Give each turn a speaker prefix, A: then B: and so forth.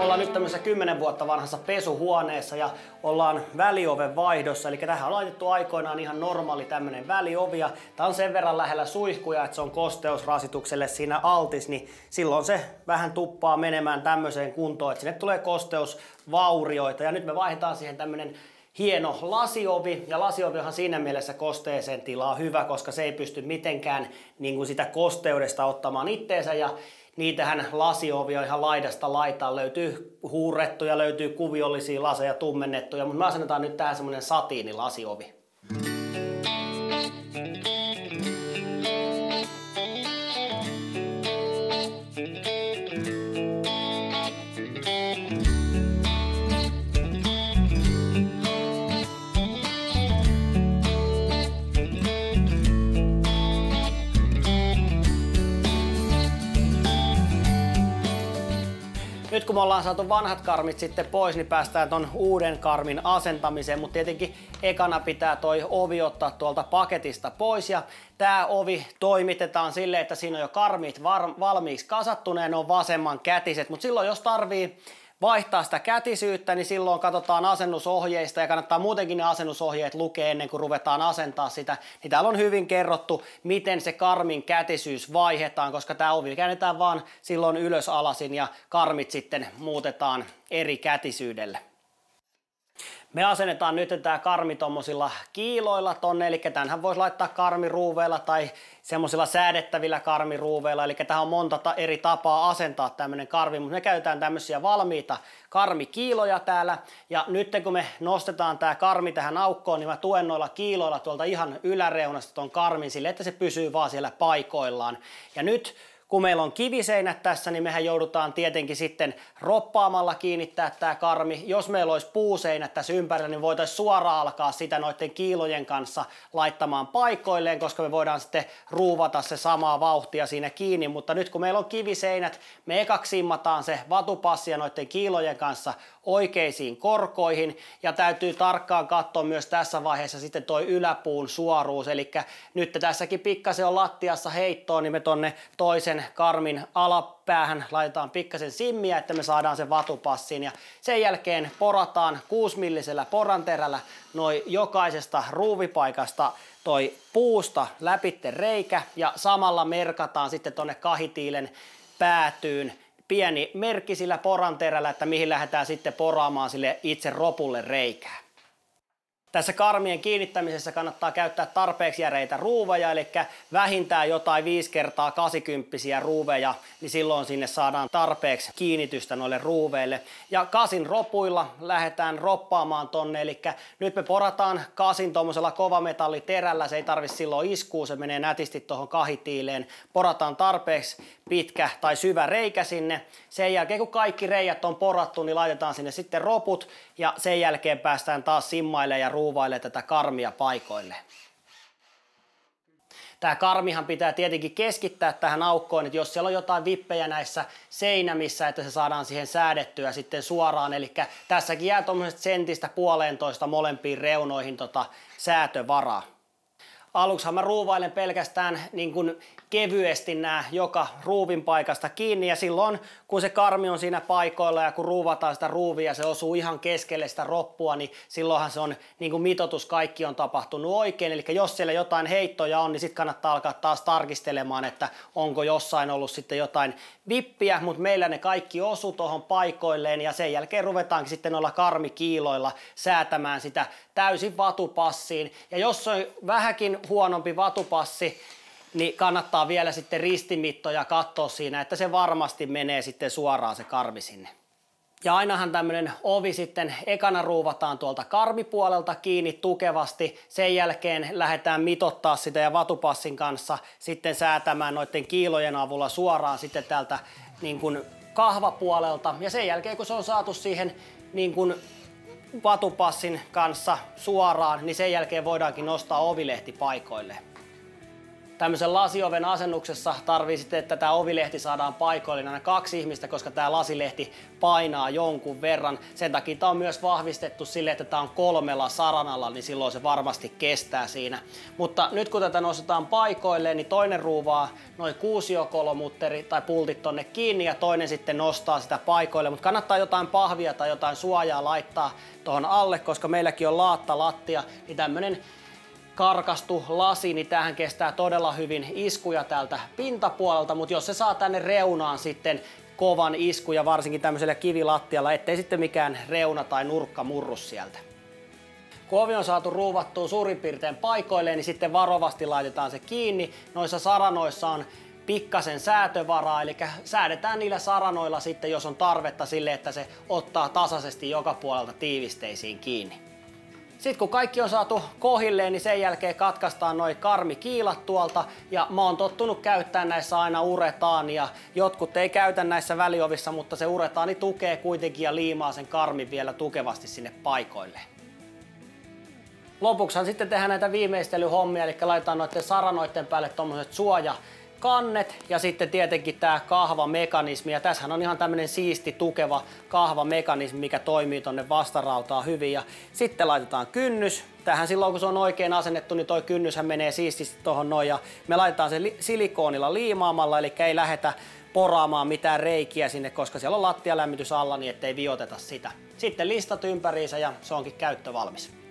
A: ollaan nyt tämmöisessä 10 vuotta vanhassa pesuhuoneessa ja ollaan välioven vaihdossa. Eli tähän on laitettu aikoinaan ihan normaali tämmönen väliovi. Ja tää on sen verran lähellä suihkuja, että se on kosteusrasitukselle siinä altis, niin silloin se vähän tuppaa menemään tämmöiseen kuntoon, että sinne tulee kosteusvaurioita. Ja nyt me vaihdetaan siihen tämmönen hieno lasiovi, ja lasiovi onhan siinä mielessä kosteeseen tilaa hyvä, koska se ei pysty mitenkään niin kuin sitä kosteudesta ottamaan itteensä, ja niitähän lasiovia ihan laidasta laitaan, löytyy huurrettuja, löytyy kuviollisia laseja, tummennettuja, mutta me asennetaan nyt tähän semmonen satiinilasiovi. Nyt kun me ollaan saatu vanhat karmit sitten pois, niin päästään ton uuden karmin asentamiseen, mutta tietenkin ekana pitää toi ovi ottaa tuolta paketista pois, ja tää ovi toimitetaan silleen, että siinä on jo karmit valmiiksi kasattuneen, ne on vasemman kätiset, mutta silloin jos tarvii vaihtaa sitä kätisyyttä, niin silloin katsotaan asennusohjeista, ja kannattaa muutenkin ne asennusohjeet lukea ennen kuin ruvetaan asentaa sitä, niin täällä on hyvin kerrottu, miten se karmin kätisyys vaihdetaan, koska tämä ovi käännetään vaan silloin ylös alasin ja karmit sitten muutetaan eri kätisyydelle. Me asennetaan nyt tämä karmi tommosilla kiiloilla tonne, eli tämänhän voisi laittaa karmiruuveilla tai semmoisilla säädettävillä karmiruuveilla, eli tähän on monta eri tapaa asentaa tämmöinen karmi, mutta me käytetään tämmöisiä valmiita karmikiiloja täällä, ja nyt kun me nostetaan tämä karmi tähän aukkoon, niin mä tuen noilla kiiloilla tuolta ihan yläreunasta ton karmin sille, että se pysyy vaan siellä paikoillaan. Ja nyt kun meillä on kiviseinät tässä, niin mehän joudutaan tietenkin sitten roppaamalla kiinnittää tämä karmi. Jos meillä olisi puuseinät tässä ympärillä, niin voitaisiin suoraan alkaa sitä noiden kiilojen kanssa laittamaan paikoilleen, koska me voidaan sitten ruuvata se samaa vauhtia siinä kiinni. Mutta nyt kun meillä on kiviseinät, me ekaksi simmataan se vatupassia noiden kiilojen kanssa oikeisiin korkoihin, ja täytyy tarkkaan katsoa myös tässä vaiheessa sitten toi yläpuun suoruus. Eli nyt tässäkin pikkasen on lattiassa heittoa, niin me tonne toisen karmin alapäähän laitetaan pikkasen simmiä, että me saadaan se vatupassiin, ja sen jälkeen porataan 6-millisellä poranterällä noin jokaisesta ruuvipaikasta toi puusta läpitte reikä, ja samalla merkataan sitten tonne kahitiilen päätyyn pieni merkki sillä poranterällä, että mihin lähdetään sitten poraamaan sille itse ropulle reikää. Tässä karmien kiinnittämisessä kannattaa käyttää tarpeeksi järeitä ruuveja, eli vähintään jotain 5x80 ruuveja, niin silloin sinne saadaan tarpeeksi kiinnitystä noille ruuveille. Ja kasin ropuilla lähdetään roppaamaan tonne, eli nyt me porataan kasin tuommoisella kovametalliterällä, se ei tarvitse silloin iskua, se menee nätisti tuohon kahitiileen. Porataan tarpeeksi pitkä tai syvä reikä sinne. Sen jälkeen kun kaikki reijät on porattu, niin laitetaan sinne sitten roput, ja sen jälkeen päästään taas simmailemaan ja ruuvailemaan tätä karmia paikoille. Tämä karmihan pitää tietenkin keskittää tähän aukkoon, että jos siellä on jotain vippejä näissä seinämissä, että se saadaan siihen säädettyä sitten suoraan. Eli tässäkin jää tuommoisesta sentistä 1,5 molempiin reunoihin säätövaraa. Aluksihan mä ruuvailen pelkästään niin kuin kevyesti nämä joka ruuvin paikasta kiinni, ja silloin kun se karmi on siinä paikoilla ja kun ruuvataan sitä ruuvia ja se osuu ihan keskelle sitä roppua, niin silloinhan se on niin kuin mitoitus, kaikki on tapahtunut oikein. Eli jos siellä jotain heittoja on, niin sitten kannattaa alkaa taas tarkistelemaan, että onko jossain ollut sitten jotain vippiä, mutta meillä ne kaikki osuu tuohon paikoilleen, ja sen jälkeen ruvetaankin sitten noilla karmikiiloilla säätämään sitä täysin vatupassiin. Ja jos on vähänkin huonompi vatupassi, niin kannattaa vielä sitten ristimittoja katsoa siinä, että se varmasti menee sitten suoraan se karmi sinne. Ja ainahan tämmöinen ovi sitten ekana ruuvataan tuolta karmipuolelta kiinni tukevasti, sen jälkeen lähdetään mitottaa sitä ja vatupassin kanssa sitten säätämään noiden kiilojen avulla suoraan sitten täältä niin kuin kahvapuolelta, ja sen jälkeen kun se on saatu siihen niin kuin vatupassin kanssa suoraan, niin sen jälkeen voidaankin nostaa ovilehti paikoille. Tämmöisen lasioven asennuksessa tarvii sitten, että tämä ovilehti saadaan paikoilleen aina 2 ihmistä, koska tämä lasilehti painaa jonkun verran. Sen takia tämä on myös vahvistettu sille, että tämä on 3 saranalla, niin silloin se varmasti kestää siinä. Mutta nyt kun tätä nostetaan paikoilleen, niin toinen ruuvaa noin kuusiokolomutteri tai pultit tonne kiinni ja toinen sitten nostaa sitä paikoille. Mutta kannattaa jotain pahvia tai jotain suojaa laittaa tuohon alle, koska meilläkin on laattalattia, niin tämmönen karkastu lasi, niin tämähän kestää todella hyvin iskuja täältä pintapuolelta, mutta jos se saa tänne reunaan sitten kovan iskuja, varsinkin tämmöisellä kivilattialla, ettei sitten mikään reuna tai nurkka murru sieltä. Kun ovi on saatu ruuvattua suurin piirtein paikoilleen, niin sitten varovasti laitetaan se kiinni. Noissa saranoissa on pikkasen säätövaraa, eli säädetään niillä saranoilla sitten, jos on tarvetta sille, että se ottaa tasaisesti joka puolelta tiivisteisiin kiinni. Sitten kun kaikki on saatu kohilleen, niin sen jälkeen katkaistaan noi karmikiilat tuolta, ja mä oon tottunut käyttämään näissä aina uretaania. Jotkut ei käytä näissä väliovissa, mutta se uretaani tukee kuitenkin ja liimaa sen karmin vielä tukevasti sinne paikoilleen. Lopuksihan sitten tehdään näitä viimeistelyhommia, eli laitetaan noiden saranoiden päälle tommoset suojakannet ja sitten tietenkin tää kahvamekanismi. Ja tässähän on ihan tämmönen siisti tukeva kahvamekanismi, mikä toimii tonne vastarautaan hyvin. Ja sitten laitetaan kynnys. Tähän silloin kun se on oikein asennettu, niin toi kynnyshän menee siististi tohon noin. Ja me laitetaan se silikoonilla liimaamalla, eli ei lähdetä poraamaan mitään reikiä sinne, koska siellä on lattialämmitys alla, niin ettei vioteta sitä. Sitten listat ympäriinsä ja se onkin käyttövalmis.